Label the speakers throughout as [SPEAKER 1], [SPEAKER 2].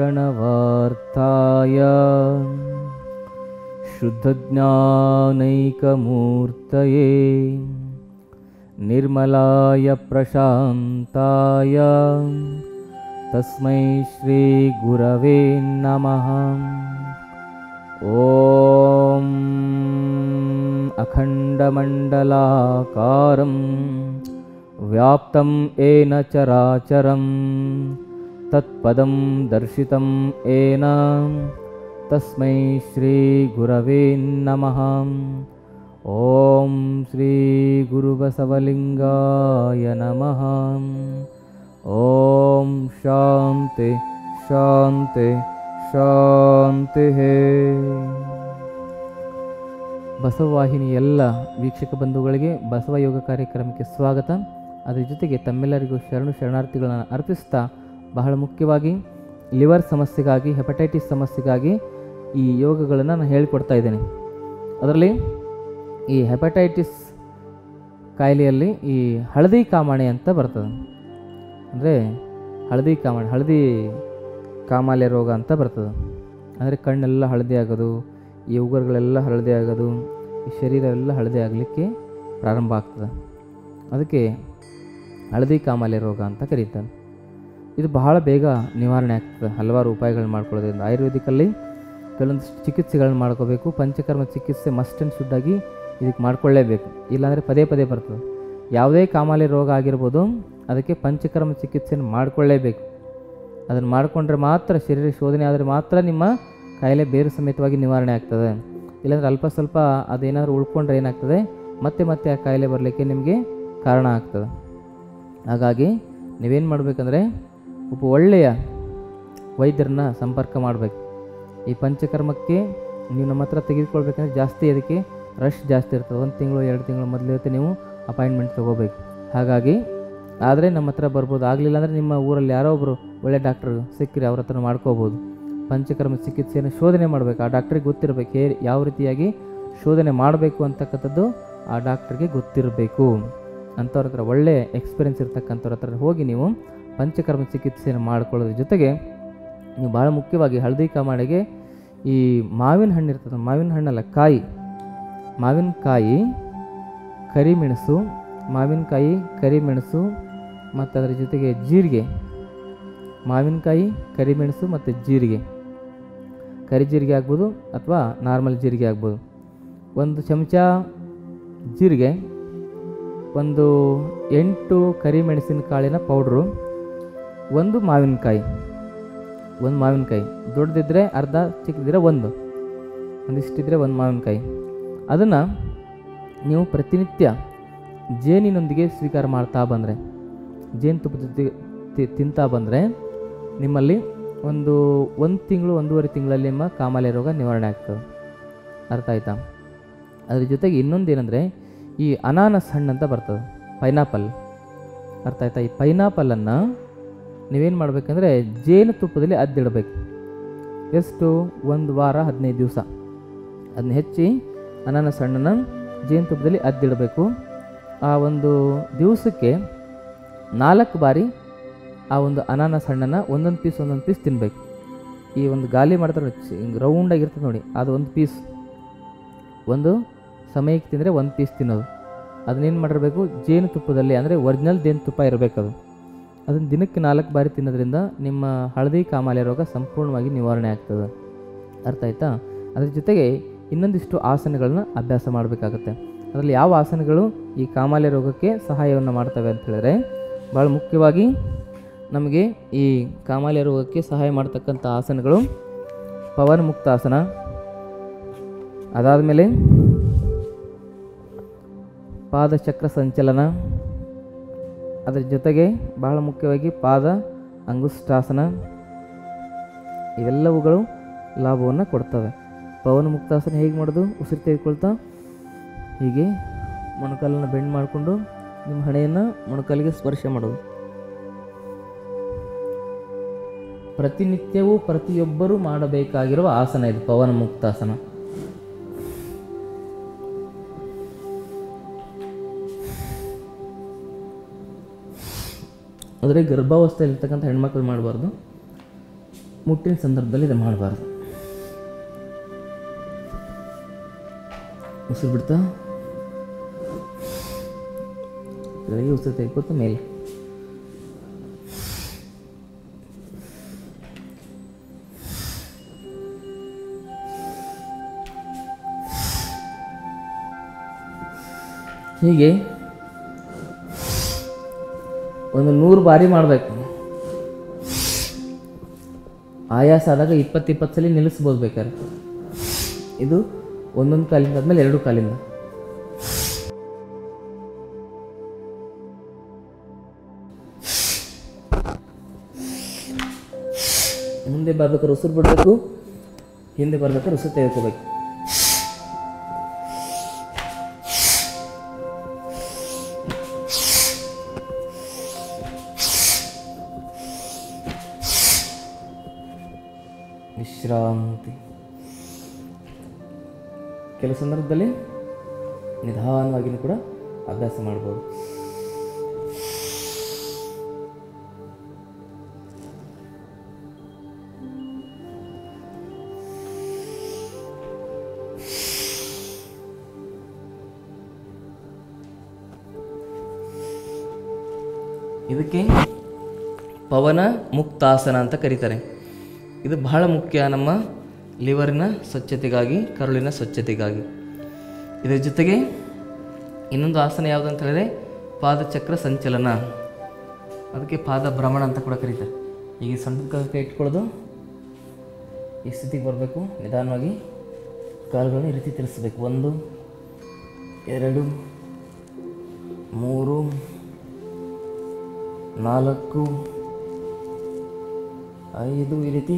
[SPEAKER 1] प्रणवार्ताय शुद्धज्ञानैकमूर्तये निर्मलाय प्रशान्ताय तस्मै श्री गुरवे नमः। ॐ अखण्डमण्डलाकारं व्याप्तं येन चराचरं तत्पदं दर्शितं येन तस्मै श्री गुरवे नमः। ॐ श्री गुरुबसवलिंगाय नमः। ॐ शान्ति शान्ति ಶಾಂತಿ. ಬಸವವಾಹಿನಿ ಎಲ್ಲ ವೀಕ್ಷಕ ಬಂಧುಗಳಿಗೆ ಬಸವ ಯೋಗ ಕಾರ್ಯಕ್ರಮಕ್ಕೆ ಸ್ವಾಗತ. ಅದರ ಜೊತೆಗೆ ತಮ್ಮೆಲ್ಲರಿಗೂ ಶರಣಾರ್ಥಿಗಳನ್ನು ಅರ್ಪಿಸ್ತಾ, ಬಹಳ ಮುಖ್ಯವಾಗಿ ಲಿವರ್ ಸಮಸ್ಯೆಗಾಗಿ, ಹೆಪಟೈಟಿಸ್ ಸಮಸ್ಯೆಗಾಗಿ ಈ ಯೋಗಗಳನ್ನು ನಾನು ಹೇಳಿಕೊಡ್ತಾ ಇದ್ದೇನೆ. ಅದರಲ್ಲಿ ಈ ಹೆಪಟೈಟಿಸ್ ಕಾಯಿಲೆಯಲ್ಲಿ ಈ ಹಳದಿ ಕಾಮಾಣೆ ಅಂತ ಬರ್ತದೆ. ಅಂದರೆ ಹಳದಿ ಕಾಮಾಲೆ ರೋಗ ಅಂತ ಬರ್ತದೆ. ಅಂದರೆ ಕಣ್ಣೆಲ್ಲ ಹಳದಿ ಆಗೋದು, ಈ ಉಗುರುಗಳೆಲ್ಲ ಹಳದಿ ಆಗೋದು, ಈ ಶರೀರ ಎಲ್ಲ ಹಳದಿ ಆಗಲಿಕ್ಕೆ ಪ್ರಾರಂಭ ಆಗ್ತದೆ. ಅದಕ್ಕೆ ಹಳದಿ ಕಾಮಾಲೆ ರೋಗ ಅಂತ ಕರೀತಾರೆ. ಇದು ಬಹಳ ಬೇಗ ನಿವಾರಣೆ ಆಗ್ತದೆ ಹಲವಾರು ಉಪಾಯಗಳನ್ನ ಮಾಡ್ಕೊಳ್ಳೋದ್ರಿಂದ. ಆಯುರ್ವೇದಿಕಲ್ಲಿ ಕೆಲವೊಂದು ಚಿಕಿತ್ಸೆಗಳನ್ನ ಮಾಡ್ಕೋಬೇಕು. ಪಂಚಕರ್ಮ ಚಿಕಿತ್ಸೆ ಮಸ್ಟ್ ಆ್ಯಂಡ್ ಶುಡ್ ಆಗಿ ಇದಕ್ಕೆ ಮಾಡ್ಕೊಳ್ಳೇಬೇಕು. ಇಲ್ಲಾಂದರೆ ಪದೇ ಪದೇ ಬರ್ತದೆ. ಯಾವುದೇ ಕಾಮಾಲೆ ರೋಗ ಆಗಿರ್ಬೋದು, ಅದಕ್ಕೆ ಪಂಚಕರ್ಮ ಚಿಕಿತ್ಸೆಯನ್ನು ಮಾಡಿಕೊಳ್ಳೇಬೇಕು. ಅದನ್ನು ಮಾಡಿಕೊಂಡ್ರೆ ಮಾತ್ರ, ಶರೀರ ಶೋಧನೆ ಆದರೆ ಮಾತ್ರ ನಿಮ್ಮ ಕಾಯಿಲೆ ಬೇರು ಸಮೇತವಾಗಿ ನಿವಾರಣೆ ಆಗ್ತದೆ. ಇಲ್ಲಾಂದರೆ ಅಲ್ಪ ಸ್ವಲ್ಪ ಅದೇನಾದರೂ ಉಳ್ಕೊಂಡ್ರೆ ಏನಾಗ್ತದೆ, ಮತ್ತೆ ಮತ್ತೆ ಆ ಕಾಯಿಲೆ ಬರಲಿಕ್ಕೆ ನಿಮಗೆ ಕಾರಣ ಆಗ್ತದೆ. ಹಾಗಾಗಿ ನೀವೇನು ಮಾಡಬೇಕಂದ್ರೆ, ಒಬ್ಬ ಒಳ್ಳೆಯ ವೈದ್ಯರನ್ನ ಸಂಪರ್ಕ ಮಾಡಬೇಕು. ಈ ಪಂಚಕರ್ಮಕ್ಕೆ ನೀವು ನಮ್ಮ ಹತ್ರ ತೆಗೆದುಕೊಳ್ಬೇಕಂದ್ರೆ ಜಾಸ್ತಿ ಅದಕ್ಕೆ ರಶ್ ಜಾಸ್ತಿ ಇರ್ತದೆ. 1 ತಿಂಗಳು 2 ತಿಂಗಳು ಮೊದಲಿರುತ್ತೆ ನೀವು ಅಪಾಯಿಂಟ್ಮೆಂಟ್ ತೊಗೋಬೇಕು. ಹಾಗಾಗಿ ಆದರೆ ನಮ್ಮ ಹತ್ರ ಬರ್ಬೋದು. ಆಗಲಿಲ್ಲ ಅಂದರೆ ನಿಮ್ಮ ಊರಲ್ಲಿ ಯಾರೋ ಒಬ್ಬರು ಒಳ್ಳೆ ಡಾಕ್ಟ್ರು ಸಿಕ್ಕರೆ ಅವ್ರ ಹತ್ರ ಮಾಡ್ಕೋಬೋದು. ಪಂಚಕರ್ಮ ಚಿಕಿತ್ಸೆಯನ್ನು ಶೋಧನೆ ಮಾಡಬೇಕು. ಆ ಡಾಕ್ಟ್ರಿಗೆ ಗೊತ್ತಿರಬೇಕು ಯಾವ ರೀತಿಯಾಗಿ ಶೋಧನೆ ಮಾಡಬೇಕು ಅಂತಕ್ಕಂಥದ್ದು ಆ ಡಾಕ್ಟ್ರಿಗೆ ಗೊತ್ತಿರಬೇಕು. ಅಂಥವ್ರ ಹತ್ರ, ಒಳ್ಳೆ ಎಕ್ಸ್ಪೀರಿಯೆನ್ಸ್ ಇರ್ತಕ್ಕಂಥವ್ರ ಹತ್ರ ಹೋಗಿ ನೀವು ಪಂಚಕರ್ಮ ಚಿಕಿತ್ಸೆಯನ್ನು ಮಾಡ್ಕೊಳ್ಳೋದ್ರ ಜೊತೆಗೆ ನೀವು ಭಾಳ ಮುಖ್ಯವಾಗಿ ಹಳದಿ ಕಾಮಾಳೆಗೆ ಈ ಮಾವಿನ ಹಣ್ಣು ಇರ್ತದೆ, ಮಾವಿನ ಹಣ್ಣಲ್ಲ ಕಾಯಿ, ಮಾವಿನಕಾಯಿ, ಕರಿಮೆಣಸು ಮತ್ತು ಅದರ ಜೊತೆಗೆ ಜೀರಿಗೆ, ಮಾವಿನಕಾಯಿ, ಕರಿಮೆಣಸು ಮತ್ತು ಜೀರಿಗೆ, ಕರಿ ಜೀರಿಗೆ ಆಗ್ಬೋದು ಅಥವಾ ನಾರ್ಮಲ್ ಜೀರಿಗೆ ಆಗ್ಬೋದು. 1 ಚಮಚ ಜೀರಿಗೆ, 8 ಕರಿಮೆಣಸಿನಕಾಳಿನ ಪೌಡ್ರು, 1 ಮಾವಿನಕಾಯಿ, ದೊಡ್ಡದಿದ್ದರೆ ಅರ್ಧ, ಚಿಕ್ಕದಿದ್ದರೆ ಒಂದಿಷ್ಟಿದ್ರೆ 1 ಮಾವಿನಕಾಯಿ. ಅದನ್ನು ನೀವು ಪ್ರತಿನಿತ್ಯ ಜೇನಿನೊಂದಿಗೆ ಸ್ವೀಕಾರ ಮಾಡ್ತಾ ಬಂದರೆ, ಜೇನುತುಪ್ಪದ ಜೊತೆಗೆ ತಿಂತಾ ಬಂದರೆ ನಿಮ್ಮಲ್ಲಿ ಒಂದು ತಿಂಗಳು 1.5 ತಿಂಗಳಲ್ಲಿ ನಿಮ್ಮ ಕಾಮಾಲೆ ರೋಗ ನಿವಾರಣೆ ಆಗ್ತದೆ. ಅರ್ಥ ಆಯ್ತಾ? ಅದ್ರ ಜೊತೆಗೆ ಇನ್ನೊಂದೇನೆಂದರೆ, ಈ ಅನಾನಸ್ ಹಣ್ಣು ಅಂತ ಬರ್ತದೆ, ಪೈನಾಪಲ್. ಅರ್ಥ ಆಯ್ತಾ? ಈ ಪೈನಾಪಲನ್ನು ನೀವೇನು ಮಾಡಬೇಕಂದ್ರೆ ಜೇನುತುಪ್ಪದಲ್ಲಿ ಅದ್ದಿಡಬೇಕು. ಎಷ್ಟು? 1 ವಾರ 15 ದಿವಸ ಅದನ್ನ ಹೆಚ್ಚಿ ಅನಾನಸ್ ಹಣ್ಣನ್ನು ಜೇನುತುಪ್ಪದಲ್ಲಿ ಅದ್ದಿಡಬೇಕು. ಆ ಒಂದು ದಿವಸಕ್ಕೆ 4 ಬಾರಿ ಆ ಒಂದು ಅನಾನಸ್ ಹಣ್ಣನ್ನು ಒಂದೊಂದು ಪೀಸ್ ತಿನ್ನಬೇಕು. ಈ ಒಂದು ಗಾಲಿ ಮಾಡ್ತಾರೆ ಹಿಂಗೆ ರೌಂಡಾಗಿರ್ತದೆ ನೋಡಿ, ಅದು 1 ಪೀಸ್ ಒಂದು ಸಮಯಕ್ಕೆ ತಿಂದರೆ 1 ಪೀಸ್ ತಿನ್ನೋದು. ಅದನ್ನೇನು ಮಾಡಿರಬೇಕು, ಜೇನುತುಪ್ಪದಲ್ಲಿ, ಅಂದರೆ ಒರಿಜಿನಲ್ ಜೇನುತುಪ್ಪ ಇರಬೇಕು. ಅದನ್ನು ದಿನಕ್ಕೆ 4 ಬಾರಿ ತಿನ್ನೋದ್ರಿಂದ ನಿಮ್ಮ ಹಳದಿ ಕಾಮಾಲೆ ರೋಗ ಸಂಪೂರ್ಣವಾಗಿ ನಿವಾರಣೆ ಆಗ್ತದೆ. ಅರ್ಥ ಆಯ್ತಾ? ಅದ್ರ ಜೊತೆಗೆ ಇನ್ನೊಂದಿಷ್ಟು ಆಸನಗಳನ್ನ ಅಭ್ಯಾಸ ಮಾಡಬೇಕಾಗುತ್ತೆ. ಅದರಲ್ಲಿ ಯಾವ ಆಸನಗಳು ಈ ಕಾಮಾಲೆ ರೋಗಕ್ಕೆ ಸಹಾಯವನ್ನು ಮಾಡ್ತವೆ ಅಂತ ಹೇಳಿದ್ರೆ, ಭಾಳ ಮುಖ್ಯವಾಗಿ ನಮಗೆ ಈ ಕಾಮಾಲೆ ರೋಗಕ್ಕೆ ಸಹಾಯ ಮಾಡ್ತಕ್ಕಂಥ ಆಸನಗಳು ಪವನ ಮುಕ್ತಾಸನ, ಅದಾದಮೇಲೆ ಪಾದಚಕ್ರ ಸಂಚಲನ, ಅದರ ಜೊತೆಗೆ ಬಹಳ ಮುಖ್ಯವಾಗಿ ಪಾದ ಅಂಗುಷ್ಟಾಸನ. ಇವೆಲ್ಲವುಗಳು ಲಾಭವನ್ನು ಕೊಡ್ತವೆ. ಪವನ ಮುಕ್ತಾಸನ ಹೇಗೆ ಮಾಡೋದು? ಉಸಿರು ತೆಗೆದುಕೊಳ್ತಾ ಹೀಗೆ ಮೊಣಕಾಲನ್ನು ಬೆಂಡ್ ಮಾಡಿಕೊಂಡು ನಿಮ್ಮ ಹಣೆಯನ್ನು ಮೊಣಕಾಲಿಗೆ ಸ್ಪರ್ಶ ಮಾಡೋದು. ಪ್ರತಿನಿತ್ಯವೂ ಪ್ರತಿಯೊಬ್ಬರೂ ಮಾಡಬೇಕಾಗಿರುವ ಆಸನ ಇದು, ಪವನ ಮುಕ್ತಾಸನ. ಆದರೆ ಗರ್ಭಾವಸ್ಥೆಯಲ್ಲಿರ್ತಕ್ಕಂಥ ಹೆಣ್ಮಕ್ಳು ಮಾಡಬಾರ್ದು. ಮುಟ್ಟಿನ ಸಂದರ್ಭದಲ್ಲಿ ಇದು ಮಾಡಬಾರ್ದು. ಉಸಿರು ಬಿಡ್ತಾ ಕೆಳಗೆ ಉಸಿರು ತೆಗೆದುಕೊತ ಮೇಲೆ. ಹೀಗೆ ಒಂದು 100 ಬಾರಿ ಮಾಡಬೇಕು. ಆಯಾಸ ಆದಾಗ 20 ಸಲ ನಿಲ್ಲಿಸ್ಬೋದು ಬೇಕಾದ್ರೆ. ಇದು ಒಂದೊಂದು ಕಾಲಿಂದ ಆದಮೇಲೆ 2 ಕಾಲಿಂದ. ಮುಂದೆ ಬರ್ಬೇಕಾದ್ರೆ ಉಸಿರು ಬಿಡಬೇಕು, ಹಿಂದೆ ಬರ್ಬೇಕಾದ್ರೆ ಉಸಿರು ತೆಗೆದುಕೋಬೇಕು. ವಿಶ್ರಾಂತಿ. ಕೆಲವು ಸಂದರ್ಭದಲ್ಲಿ ನಿಧಾನವಾಗಿಯೂ ಕೂಡ ಅಭ್ಯಾಸ ಮಾಡ್ಬೋದು. ಇದಕ್ಕೆ ಪವನ ಮುಕ್ತಾಸನ ಅಂತ ಕರೀತಾರೆ. ಇದು ಬಹಳ ಮುಖ್ಯ ನಮ್ಮ ಲಿವರಿನ ಸ್ವಚ್ಛತೆಗಾಗಿ, ಕರುಳಿನ ಸ್ವಚ್ಛತೆಗಾಗಿ. ಇದರ ಜೊತೆಗೆ ಇನ್ನೊಂದು ಆಸನ ಯಾವುದು ಅಂತ ಹೇಳಿದ್ರೆ ಪಾದಚಕ್ರ ಸಂಚಲನ. ಅದಕ್ಕೆ ಪಾದ ಭ್ರಮಣ ಅಂತ ಕೂಡ ಕರೀತಾರೆ. ಈಗ ಸಣ್ಣ ಕೈ ಇಟ್ಕೊಳ್ಳೋದು, ಈ ಸ್ಥಿತಿಗೆ ಬರಬೇಕು. ನಿಧಾನವಾಗಿ ಕಾಲುಗಳನ್ನು ಈ ರೀತಿ ತಿರ್ಸ್ಬೇಕು. 1 2 3 4 5 ಈ ರೀತಿ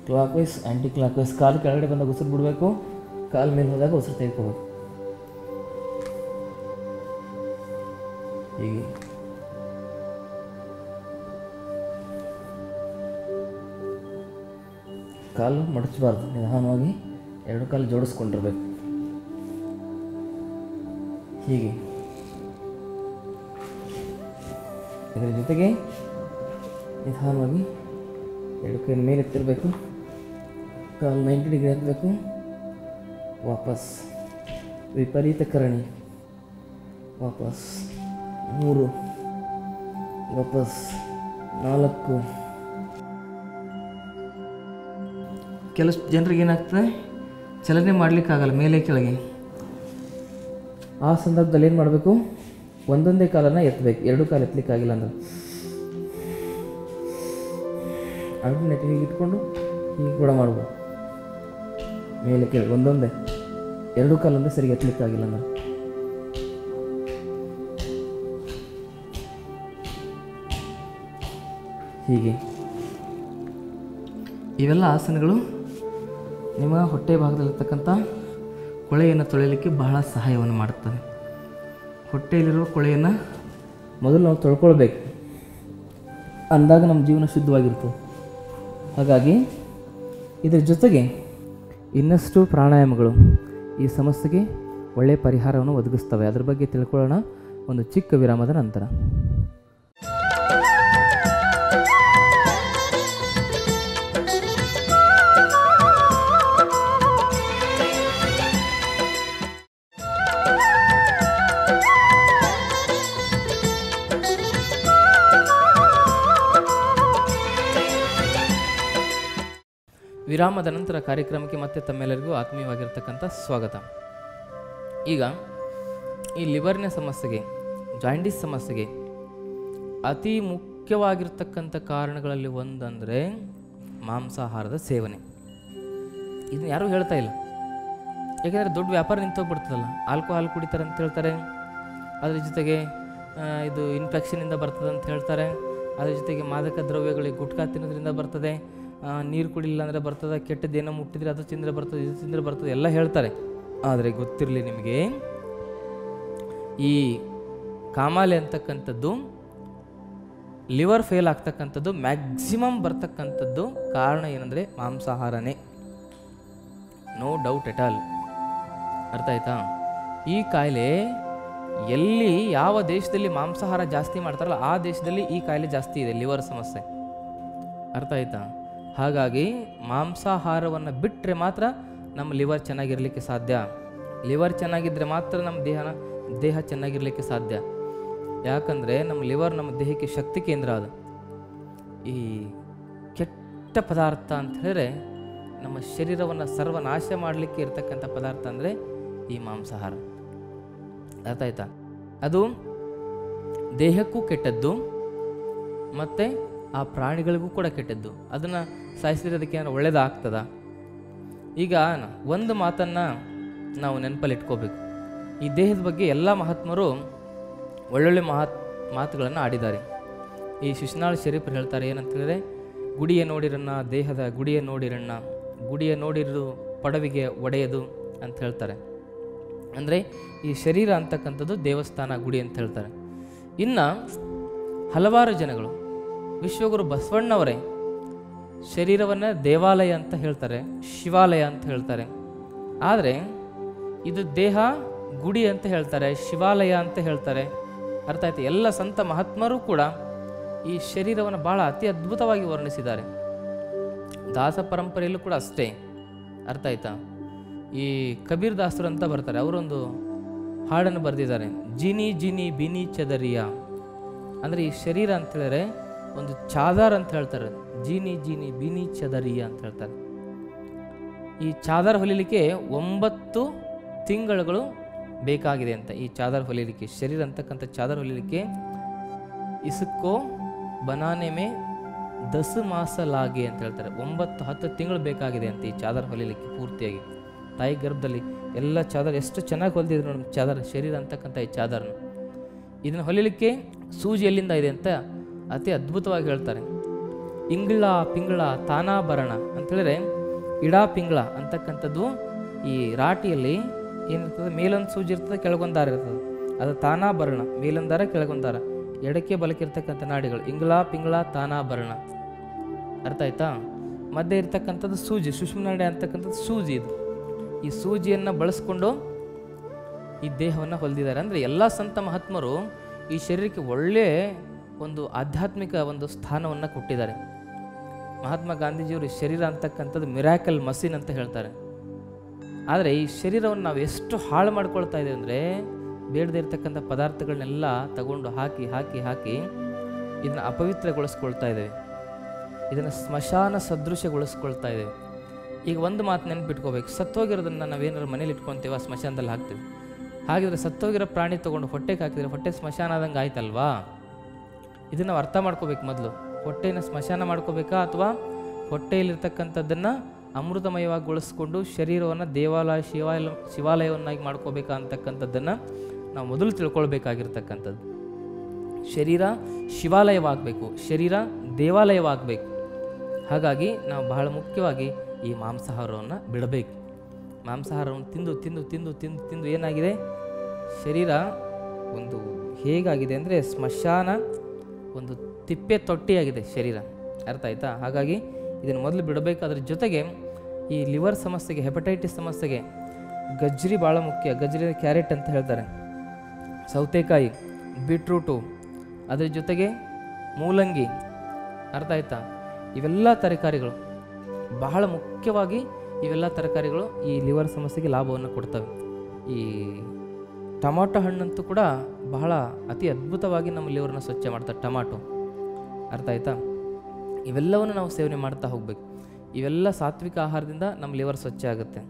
[SPEAKER 1] clockwise anticlockwise. ಕಾಲು ಕೆಳಗಡೆ ಬಂದಾಗ ಉಸಿರು ಬಿಡಬೇಕು, ಕಾಲು ಮೇಲೆ ಹೋದಾಗ ಉಸಿರು ತೆಗೆದುಕೋಬೇಕು. ಹೀಗೆ ಕಾಲು ಮಡಚಬಾರ್ದು, ನಿಧಾನವಾಗಿ 2 ಕಾಲು ಜೋಡಿಸ್ಕೊಂಡಿರ್ಬೇಕು. ಹೀಗೆ ಇದರ ಜೊತೆಗೆ ನಿಧಾನವಾಗಿ 2 ಕೈ ಮೇಲೆ ಎತ್ತಿರಬೇಕು, ಕಾಲು 90 ಡಿಗ್ರಿ ಹಾಕಬೇಕು. ವಾಪಸ್ ವಿಪರೀತ ಕರಣಿ, ವಾಪಸ್ 3, ವಾಪಸ್ 4. ಕೆಲವು ಜನರಿಗೆ ಏನಾಗ್ತದೆ, ಚಲನೆ ಮಾಡಲಿಕ್ಕಾಗಲ್ಲ ಮೇಲೆ ಕೆಳಗೆ. ಆ ಸಂದರ್ಭದಲ್ಲಿ ಏನು ಮಾಡಬೇಕು, ಒಂದೊಂದೇ ಕಾಲನ್ನು ಎತ್ತಬೇಕು. 2 ಕಾಲು ಎತ್ತಲಿಕ್ಕಾಗಿಲ್ಲ ಅಂದ್ರೆ ಆಲ್ಟರ್ನೇಟ್ ಹೀಗೆ ಇಟ್ಕೊಂಡು ಹೀಗೆ ಕೂಡ ಮಾಡ್ಬೋದು. ಮೇಲೆ ಕೆಳಗೆ ಒಂದೊಂದೇ, 2 ಕಾಲೊಂದೇ ಸರಿಗೆ ಎತ್ತಲಿಕ್ಕಾಗಿಲ್ಲ ಅಂದ್ರೆ. ಹೀಗೆ ಇವೆಲ್ಲ ಆಸನಗಳು ನಿಮ್ಮ ಹೊಟ್ಟೆ ಭಾಗದಲ್ಲಿರ್ತಕ್ಕಂಥ ಕೊಳೆಯನ್ನು ತೊಳೆಯಲಿಕ್ಕೆ ಬಹಳ ಸಹಾಯವನ್ನು ಮಾಡುತ್ತದೆ. ಹೊಟ್ಟೆಯಲ್ಲಿರುವ ಕೊಳೆಯನ್ನು ಮೊದಲು ನಾವು ತೊಳ್ಕೊಳ್ಬೇಕು, ಅಂದಾಗ ನಮ್ಮ ಜೀವನ ಶುದ್ಧವಾಗಿರ್ತದೆ. ಹಾಗಾಗಿ ಇದರ ಜೊತೆಗೆ ಇನ್ನಷ್ಟು ಪ್ರಾಣಾಯಾಮಗಳು ಈ ಸಮಸ್ಯೆಗೆ ಒಳ್ಳೆಯ ಪರಿಹಾರವನ್ನು ಒದಗಿಸ್ತವೆ. ಅದರ ಬಗ್ಗೆ ತಿಳ್ಕೊಳ್ಳೋಣ ಒಂದು ಚಿಕ್ಕ ವಿರಾಮದ ನಂತರ. ವಿರಾಮದ ನಂತರ ಕಾರ್ಯಕ್ರಮಕ್ಕೆ ಮತ್ತೆ ತಮ್ಮೆಲ್ಲರಿಗೂ ಆತ್ಮೀಯವಾಗಿರ್ತಕ್ಕಂಥ ಸ್ವಾಗತ. ಈಗ ಈ ಲಿವರ್ನ ಸಮಸ್ಯೆಗೆ, ಜಾಂಡೀಸ್ ಸಮಸ್ಯೆಗೆ ಅತಿ ಮುಖ್ಯವಾಗಿರ್ತಕ್ಕಂಥ ಕಾರಣಗಳಲ್ಲಿ ಒಂದಂದರೆ ಮಾಂಸಾಹಾರದ ಸೇವನೆ. ಇದನ್ನು ಯಾರೂ ಹೇಳ್ತಾ ಇಲ್ಲ, ಯಾಕೆಂದರೆ ದೊಡ್ಡ ವ್ಯಾಪಾರ ನಿಂತೋಗ್ಬಿಡ್ತದಲ್ಲ. ಆಲ್ಕೋಹಾಲ್ ಕುಡಿತಾರೆ ಅಂತ ಹೇಳ್ತಾರೆ, ಅದ್ರ ಜೊತೆಗೆ ಇದು ಇನ್ಫೆಕ್ಷನಿಂದ ಬರ್ತದೆ ಅಂತ ಹೇಳ್ತಾರೆ, ಅದ್ರ ಜೊತೆಗೆ ಮಾದಕ ದ್ರವ್ಯಗಳಿಗೆ ಗುಟ್ಕಾ ತಿನ್ನೋದ್ರಿಂದ ಬರ್ತದೆ, ನೀರು ಕುಡಿಲಿಲ್ಲ ಅಂದರೆ ಬರ್ತದೆ, ಕೆಟ್ಟದ್ದೇನೋ ಮುಟ್ಟಿದ್ರೆ ಅದು ತಿಂದರೆ ಬರ್ತದೆ, ಇದು ತಿಂದರೆ ಬರ್ತದೆ ಎಲ್ಲ ಹೇಳ್ತಾರೆ. ಆದರೆ ಗೊತ್ತಿರಲಿ ನಿಮಗೆ, ಈ ಕಾಮಾಲೆ ಅಂತಕ್ಕಂಥದ್ದು, ಲಿವರ್ ಫೇಲ್ ಆಗ್ತಕ್ಕಂಥದ್ದು ಮ್ಯಾಕ್ಸಿಮಮ್ ಬರ್ತಕ್ಕಂಥದ್ದು ಕಾರಣ ಏನಂದರೆ ಮಾಂಸಾಹಾರನೇ. No doubt at all. ಅರ್ಥ ಆಯ್ತಾ? ಈ ಕಾಯಿಲೆ ಎಲ್ಲಿ ಯಾವ ದೇಶದಲ್ಲಿ ಮಾಂಸಾಹಾರ ಜಾಸ್ತಿ ಮಾಡ್ತಾರಲ್ಲ ಆ ದೇಶದಲ್ಲಿ ಈ ಕಾಯಿಲೆ ಜಾಸ್ತಿ ಇದೆ, ಲಿವರ್ ಸಮಸ್ಯೆ. ಅರ್ಥ ಆಯ್ತಾ? ಹಾಗಾಗಿ ಮಾಂಸಾಹಾರವನ್ನು ಬಿಟ್ಟರೆ ಮಾತ್ರ ನಮ್ಮ ಲಿವರ್ ಚೆನ್ನಾಗಿರಲಿಕ್ಕೆ ಸಾಧ್ಯ. ಲಿವರ್ ಚೆನ್ನಾಗಿದ್ದರೆ ಮಾತ್ರ ನಮ್ಮ ದೇಹ ಚೆನ್ನಾಗಿರಲಿಕ್ಕೆ ಸಾಧ್ಯ. ಯಾಕಂದರೆ ನಮ್ಮ ಲಿವರ್ ನಮ್ಮ ದೇಹಕ್ಕೆ ಶಕ್ತಿ ಕೇಂದ್ರ. ಅದು ಈ ಕೆಟ್ಟ ಪದಾರ್ಥ ಅಂತ ಹೇಳಿದ್ರೆ ನಮ್ಮ ಶರೀರವನ್ನು ಸರ್ವನಾಶ ಮಾಡಲಿಕ್ಕೆ ಇರತಕ್ಕಂಥ ಪದಾರ್ಥ ಅಂದರೆ ಈ ಮಾಂಸಾಹಾರ. ಅರ್ಥ ಆಯ್ತಾ? ಅದು ದೇಹಕ್ಕೂ ಕೆಟ್ಟದ್ದು ಮತ್ತು ಆ ಪ್ರಾಣಿಗಳಿಗೂ ಕೂಡ ಕೆಟ್ಟದ್ದು. ಅದನ್ನು ಸಾಯಿಸಿರೋದಕ್ಕೆ ಏನಾದ್ರು ಒಳ್ಳೆಯದಾಗ್ತದ? ಈಗ ಒಂದು ಮಾತನ್ನು ನಾವು ನೆನಪಲ್ಲಿ ಇಟ್ಕೋಬೇಕು. ಈ ದೇಹದ ಬಗ್ಗೆ ಎಲ್ಲ ಮಹಾತ್ಮರು ಒಳ್ಳೊಳ್ಳೆ ಮಾತುಗಳನ್ನು ಆಡಿದ್ದಾರೆ. ಈ ಶಿಶುನಾಳ ಶರೀಫರು ಹೇಳ್ತಾರೆ ಏನಂತ ಹೇಳಿದ್ರೆ, ಗುಡಿಯ ನೋಡಿರಣ್ಣ ದೇಹದ ಗುಡಿಯ ನೋಡಿರಣ್ಣ, ಗುಡಿಯ ನೋಡಿರು ಪಡವಿಗೆ ಒಡೆಯದು ಅಂತ ಹೇಳ್ತಾರೆ. ಅಂದರೆ ಈ ಶರೀರ ಅಂತಕ್ಕಂಥದ್ದು ದೇವಸ್ಥಾನ, ಗುಡಿ ಅಂತ ಹೇಳ್ತಾರೆ. ಇನ್ನು ಹಲವಾರು ಜನಗಳು, ವಿಶ್ವಗುರು ಬಸವಣ್ಣವರೇ ಶರೀರವನ್ನು ದೇವಾಲಯ ಅಂತ ಹೇಳ್ತಾರೆ, ಶಿವಾಲಯ ಅಂತ ಹೇಳ್ತಾರೆ. ಆದರೆ ಇದು ದೇಹ ಗುಡಿ ಅಂತ ಹೇಳ್ತಾರೆ, ಶಿವಾಲಯ ಅಂತ ಹೇಳ್ತಾರೆ. ಅರ್ಥ ಆಯ್ತು? ಎಲ್ಲ ಸಂತ ಮಹಾತ್ಮರು ಕೂಡ ಈ ಶರೀರವನ್ನು ಭಾಳ ಅತಿ ಅದ್ಭುತವಾಗಿ ವರ್ಣಿಸಿದ್ದಾರೆ. ದಾಸ ಪರಂಪರೆಯಲ್ಲೂ ಕೂಡ ಅಷ್ಟೇ. ಅರ್ಥ ಆಯ್ತಾ? ಈ ಕಬೀರ್ ದಾಸರು ಅಂತ ಬರ್ತಾರೆ, ಅವರೊಂದು ಹಾಡನ್ನು ಬರೆದಿದ್ದಾರೆ, ಜಿನಿ ಜಿನಿ ಬಿನಿ ಚದರಿಯ. ಅಂದರೆ ಈ ಶರೀರ ಅಂತ ಹೇಳಿದ್ರೆ ಒಂದು ಚಾದರ್ ಅಂತ ಹೇಳ್ತಾರೆ, ಜಿನಿ ಜಿನಿ ಬಿನಿ ಚದರಿಯ ಅಂತ ಹೇಳ್ತಾರೆ. ಈ ಚಾದರ್ ಹೊಲಿಲಿಕ್ಕೆ 9 ತಿಂಗಳುಗಳು ಬೇಕಾಗಿದೆ ಅಂತ. ಈ ಚಾದರ್ ಹೊಲಿಲಿಕ್ಕೆ, ಶರೀರ ಅಂತಕ್ಕಂಥ ಚಾದರ್ ಹೊಲಿಲಿಕ್ಕೆ ಇಸ್ಕೋ ಬನಾನೆ ಮೇ 10 ಮಾಸ ಲಾಗೆ ಅಂತ ಹೇಳ್ತಾರೆ. 9-10 ತಿಂಗಳು ಬೇಕಾಗಿದೆ ಅಂತ ಈ ಚಾದರ್ ಹೊಲಿಲಿಕ್ಕೆ ಪೂರ್ತಿಯಾಗಿ. ತಾಯಿ ಗರ್ಭದಲ್ಲಿ ಎಲ್ಲ ಚಾದರ್ ಎಷ್ಟು ಚೆನ್ನಾಗಿ ಹೊಲಿದಿದ್ರು ನಮ್ಮ ಚಾದರ್, ಶರೀರ ಅಂತಕ್ಕಂಥ ಈ ಚಾದರ್ನ. ಇದನ್ನು ಹೊಲಿಲಿಕ್ಕೆ ಸೂಜಿ ಎಲ್ಲಿಂದ ಇದೆ ಅಂತ ಅತಿ ಅದ್ಭುತವಾಗಿ ಹೇಳ್ತಾರೆ. ಇಂಗಳ ಪಿಂಗಳ ತಾನಾಭರಣ ಅಂತ ಹೇಳಿದ್ರೆ, ಇಡಾ ಪಿಂಗಳ ಅಂತಕ್ಕಂಥದ್ದು ಈ ರಾಟಿಯಲ್ಲಿ ಏನಿರ್ತದೆ, ಮೇಲೊಂದು ಸೂಜಿ ಇರ್ತದೆ, ಕೆಳಗೊಂದು ದಾರ ಇರ್ತದೆ. ಅದು ತಾನಾಭರಣ, ಮೇಲೊಂದು ದಾರ ಕೆಳಗೊಂದು ದಾರ, ಎಡಕ್ಕೆ ಬಲಕ್ಕೆ ಇರ್ತಕ್ಕಂಥ ನಾಡಿಗಳು ಇಂಗಳ ಪಿಂಗಳ ತಾನಾಭರಣ. ಅರ್ಥ ಆಯ್ತಾ? ಮಧ್ಯೆ ಇರ್ತಕ್ಕಂಥದ್ದು ಸೂಜಿ, ಸುಷುಮ್ನಾಡಿ ಅಂತಕ್ಕಂಥದ್ದು ಸೂಜಿ. ಇದು ಈ ಸೂಜಿಯನ್ನು ಬಳಸ್ಕೊಂಡು ಈ ದೇಹವನ್ನು ಹೊಲಿದಿದ್ದಾರೆ. ಅಂದರೆ ಎಲ್ಲ ಸಂತ ಮಹಾತ್ಮರು ಈ ಶರೀರಕ್ಕೆ ಒಳ್ಳೆಯ ಒಂದು ಆಧ್ಯಾತ್ಮಿಕ ಒಂದು ಸ್ಥಾನವನ್ನು ಕೊಟ್ಟಿದ್ದಾರೆ. ಮಹಾತ್ಮ ಗಾಂಧೀಜಿಯವರು ಶರೀರ ಅಂತಕ್ಕಂಥದ್ದು ಮಿರಾಕಲ್ ಮಷೀನ್ ಅಂತ ಹೇಳ್ತಾರೆ. ಆದರೆ ಈ ಶರೀರವನ್ನು ನಾವು ಎಷ್ಟು ಹಾಳು ಮಾಡ್ಕೊಳ್ತಾ ಇದ್ದೇವೆ ಅಂದರೆ, ಬೇಡದೇ ಇರತಕ್ಕಂಥ ಪದಾರ್ಥಗಳನ್ನೆಲ್ಲ ತಗೊಂಡು ಹಾಕಿ ಹಾಕಿ ಹಾಕಿ ಇದನ್ನು ಅಪವಿತ್ರಗೊಳಿಸ್ಕೊಳ್ತಾ ಇದ್ದೇವೆ, ಇದನ್ನು ಸ್ಮಶಾನ ಸದೃಶ್ಯಗೊಳಿಸ್ಕೊಳ್ತಾ ಇದ್ದೇವೆ. ಈಗ ಒಂದು ಮಾತು ನೆನಪಿಟ್ಕೋಬೇಕು, ಸತ್ತೋಗಿರೋದನ್ನು ನಾವೇನಾದ್ರು ಮನೇಲಿ ಇಟ್ಕೊತೀವ, ಸ್ಮಶಾನದಲ್ಲಿ ಹಾಕ್ತೀವಿ. ಹಾಗಿದ್ರೆ ಸತ್ತೋಗಿರೋ ಪ್ರಾಣಿ ತೊಗೊಂಡು ಹೊಟ್ಟೆಗೆ ಹಾಕಿದ್ರೆ ಹೊಟ್ಟೆ ಸ್ಮಶಾನ ಆದಂಗೆ ಆಯ್ತಲ್ವಾ? ಇದನ್ನು ನಾವು ಅರ್ಥ ಮಾಡ್ಕೋಬೇಕು. ಮೊದಲು ಹೊಟ್ಟೆನ ಸ್ಮಶಾನ ಮಾಡ್ಕೋಬೇಕಾ ಅಥವಾ ಹೊಟ್ಟೆಯಲ್ಲಿರ್ತಕ್ಕಂಥದ್ದನ್ನು ಅಮೃತಮಯವಾಗಿಗೊಳಿಸ್ಕೊಂಡು ಶರೀರವನ್ನು ದೇವಾಲಯ ಶಿವಾಲಯವನ್ನಾಗಿ ಮಾಡ್ಕೋಬೇಕಾ ಅಂತಕ್ಕಂಥದ್ದನ್ನು ನಾವು ಮೊದಲು ತಿಳ್ಕೊಳ್ಬೇಕಾಗಿರ್ತಕ್ಕಂಥದ್ದು. ಶರೀರ ಶಿವಾಲಯವಾಗಬೇಕು, ಶರೀರ ದೇವಾಲಯವಾಗಬೇಕು. ಹಾಗಾಗಿ ನಾವು ಬಹಳ ಮುಖ್ಯವಾಗಿ ಈ ಮಾಂಸಾಹಾರವನ್ನು ಬಿಡಬೇಕು. ಮಾಂಸಾಹಾರವನ್ನು ತಿಂದು ತಿಂದು ತಿಂದು ತಿಂದು ತಿಂದು ಏನಾಗಿದೆ, ಶರೀರ ಒಂದು ಹೇಗಾಗಿದೆ ಅಂದರೆ ಸ್ಮಶಾನ ಒಂದು ತಿಪ್ಪೆ ತೊಟ್ಟಿಯಾಗಿದೆ ಶರೀರ. ಅರ್ಥ ಆಯ್ತಾ? ಹಾಗಾಗಿ ಇದನ್ನು ಮೊದಲು ಬಿಡಬೇಕು. ಅದ್ರ ಜೊತೆಗೆ ಈ ಲಿವರ್ ಸಮಸ್ಯೆಗೆ, ಹೆಪಟೈಟಿಸ್ ಸಮಸ್ಯೆಗೆ ಗಜ್ರಿ ಭಾಳ ಮುಖ್ಯ. ಗಜ್ರಿ ಕ್ಯಾರೆಟ್ ಅಂತ ಹೇಳ್ತಾರೆ, ಸೌತೆಕಾಯಿ, ಬೀಟ್ರೂಟು, ಅದ್ರ ಜೊತೆಗೆ ಮೂಲಂಗಿ. ಅರ್ಥ ಆಯ್ತಾ? ಇವೆಲ್ಲ ತರಕಾರಿಗಳು ಬಹಳ ಮುಖ್ಯವಾಗಿ, ಇವೆಲ್ಲ ತರಕಾರಿಗಳು ಈ ಲಿವರ್ ಸಮಸ್ಯೆಗೆ ಲಾಭವನ್ನು ಕೊಡ್ತವೆ. ಈ ಟೊಮಾಟೊ ಹಣ್ಣಂತೂ ಕೂಡ ಬಹಳ ಅತಿ ಅದ್ಭುತವಾಗಿ ನಮ್ಮ ಲಿವರ್ನ ಸ್ವಚ್ಛ ಮಾಡ್ತಾರೆ, ಟೊಮಾಟೊ. ಅರ್ಥ ಆಯ್ತಾ? ಇವೆಲ್ಲವನ್ನು ನಾವು ಸೇವನೆ ಮಾಡ್ತಾ ಹೋಗಬೇಕು. ಇವೆಲ್ಲ ಸಾತ್ವಿಕ ಆಹಾರದಿಂದ ನಮ್ಮ ಲಿವರ್ ಸ್ವಚ್ಛ ಆಗುತ್ತೆ.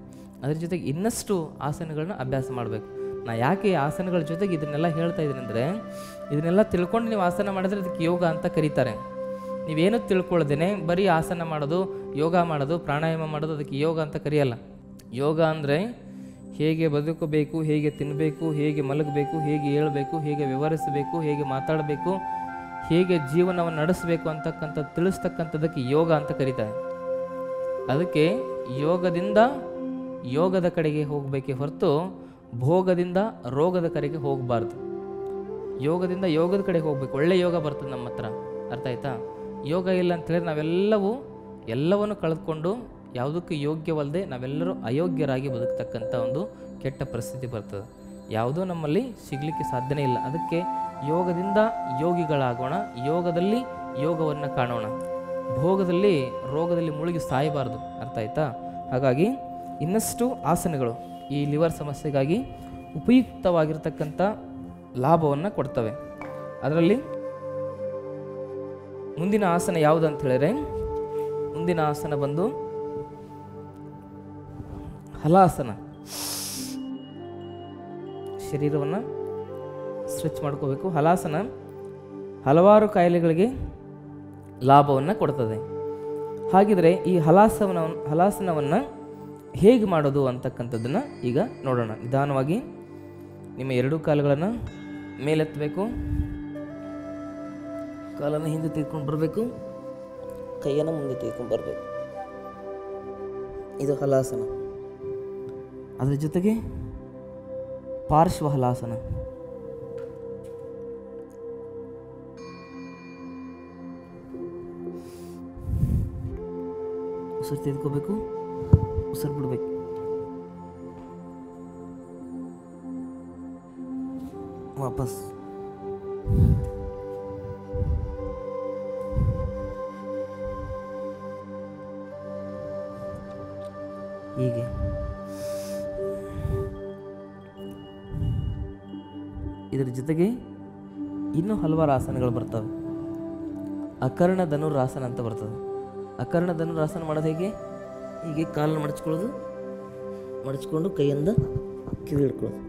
[SPEAKER 1] ಅದ್ರ ಜೊತೆಗೆ ಇನ್ನಷ್ಟು ಆಸನಗಳನ್ನ ಅಭ್ಯಾಸ ಮಾಡಬೇಕು. ನಾ ಯಾಕೆ ಈ ಆಸನಗಳ ಜೊತೆಗೆ ಇದನ್ನೆಲ್ಲ ಹೇಳ್ತಾ ಇದ್ದೀನಿ ಅಂದರೆ, ಇದನ್ನೆಲ್ಲ ತಿಳ್ಕೊಂಡು ನೀವು ಆಸನ ಮಾಡಿದ್ರೆ ಅದಕ್ಕೆ ಯೋಗ ಅಂತ ಕರೀತಾರೆ. ನೀವೇನು ತಿಳ್ಕೊಳ್ಳೋದೇನೆ ಬರೀ ಆಸನ ಮಾಡೋದು, ಯೋಗ ಮಾಡೋದು, ಪ್ರಾಣಾಯಾಮ ಮಾಡೋದು ಅದಕ್ಕೆ ಯೋಗ ಅಂತ ಕರೆಯಲ್ಲ. ಯೋಗ ಅಂದರೆ ಹೇಗೆ ಬದುಕಬೇಕು, ಹೇಗೆ ತಿನ್ನಬೇಕು, ಹೇಗೆ ಮಲಗಬೇಕು, ಹೇಗೆ ಏಳಬೇಕು, ಹೇಗೆ ವ್ಯವಹರಿಸಬೇಕು, ಹೇಗೆ ಮಾತಾಡಬೇಕು, ಹೇಗೆ ಜೀವನವನ್ನು ನಡೆಸಬೇಕು ಅಂತಕ್ಕಂಥ ತಿಳಿಸ್ತಕ್ಕಂಥದ್ದಕ್ಕೆ ಯೋಗ ಅಂತ ಕರೀತಾರೆ. ಅದಕ್ಕೆ ಯೋಗದಿಂದ ಯೋಗದ ಕಡೆಗೆ ಹೋಗಬೇಕೇ ಹೊರತು ಭೋಗದಿಂದ ರೋಗದ ಕಡೆಗೆ ಹೋಗಬಾರ್ದು. ಯೋಗದಿಂದ ಯೋಗದ ಕಡೆಗೆ ಹೋಗ್ಬೇಕು, ಒಳ್ಳೆ ಯೋಗ ಬರ್ತದೆ ನಮ್ಮ ಹತ್ರ. ಅರ್ಥ ಆಯ್ತಾ? ಯೋಗ ಇಲ್ಲ ಅಂತ ಹೇಳಿದ್ರೆ ಎಲ್ಲವನ್ನು ಕಳೆದುಕೊಂಡು ಯಾವುದಕ್ಕೂ ಯೋಗ್ಯವಲ್ಲದೆ ನಾವೆಲ್ಲರೂ ಅಯೋಗ್ಯರಾಗಿ ಬದುಕ್ತಕ್ಕಂಥ ಒಂದು ಕೆಟ್ಟ ಪರಿಸ್ಥಿತಿ ಬರ್ತದೆ. ಯಾವುದೂ ನಮ್ಮಲ್ಲಿ ಸಿಗಲಿಕ್ಕೆ ಸಾಧ್ಯನೇ ಇಲ್ಲ. ಅದಕ್ಕೆ ಯೋಗದಿಂದ ಯೋಗಿಗಳಾಗೋಣ, ಯೋಗದಲ್ಲಿ ಯೋಗವನ್ನು ಕಾಣೋಣ. ಭೋಗದಲ್ಲಿ ರೋಗದಲ್ಲಿ ಮುಳುಗಿ ಸಾಯಬಾರ್ದು, ಅರ್ಥ ಆಯ್ತಾ? ಹಾಗಾಗಿ ಇನ್ನಷ್ಟು ಆಸನಗಳು ಈ ಲಿವರ್ ಸಮಸ್ಯೆಗಾಗಿ ಉಪಯುಕ್ತವಾಗಿರ್ತಕ್ಕಂಥ ಲಾಭವನ್ನು ಕೊಡ್ತವೆ. ಅದರಲ್ಲಿ ಮುಂದಿನ ಆಸನ ಯಾವುದು ಅಂತ ಹೇಳಿದ್ರೆ, ಮುಂದಿನ ಆಸನ ಬಂದು ಹಲಾಸನ. ಶರೀರವನ್ನು ಸ್ಟ್ರೆಚ್ ಮಾಡ್ಕೋಬೇಕು. ಹಲಾಸನ ಹಲವಾರು ಕಾಯಿಲೆಗಳಿಗೆ ಲಾಭವನ್ನು ಕೊಡ್ತದೆ. ಹಾಗಿದ್ರೆ ಈ ಹಲಾಸನವನ್ನು ಹೇಗೆ ಮಾಡೋದು ಅಂತಕ್ಕಂಥದ್ದನ್ನು ಈಗ ನೋಡೋಣ. ನಿಧಾನವಾಗಿ ನಿಮ್ಮ ಎರಡೂ ಕಾಲುಗಳನ್ನು ಮೇಲೆತ್ತಬೇಕು, ಕಾಲನ್ನು ಹಿಂದೆ ತೆಗೆದುಕೊಂಡು ಬರಬೇಕು, ಕೈಯನ್ನು ಮುಂದೆ ತೆಗೆದುಕೊಂಡು ಬರಬೇಕು. ಇದು ಹಲಾಸನ. ಅದರ ಜೊತೆಗೆ ಪಾರ್ಶ್ವ ಹಲಾಸನ. ಉಸಿರು ತೆಗೆದುಕೋಬೇಕು, ಉಸಿರು ಬಿಡಬೇಕು. ವಾಪಸ್ ಹೀಗೆ. ಇದರ ಜೊತೆಗೆ ಇನ್ನೂ ಹಲವಾರು ಆಸನಗಳು ಬರ್ತವೆ. ಅಕರ್ಣ ಧನುರಾಸನ ಅಂತ ಬರ್ತದೆ. ಅಕರ್ಣ ಧನುರಾಸನ ಮಾಡೋದು ಹೇಗೆ? ಹೀಗೆ ಕಾಲನ್ನು ಮಡಚ್ಕೊಳ್ಳೋದು, ಮಡಚ್ಕೊಂಡು ಕೈಯಿಂದ ಕಿವಿ ಹಿಡ್ಕೊಳ್ಳೋದು.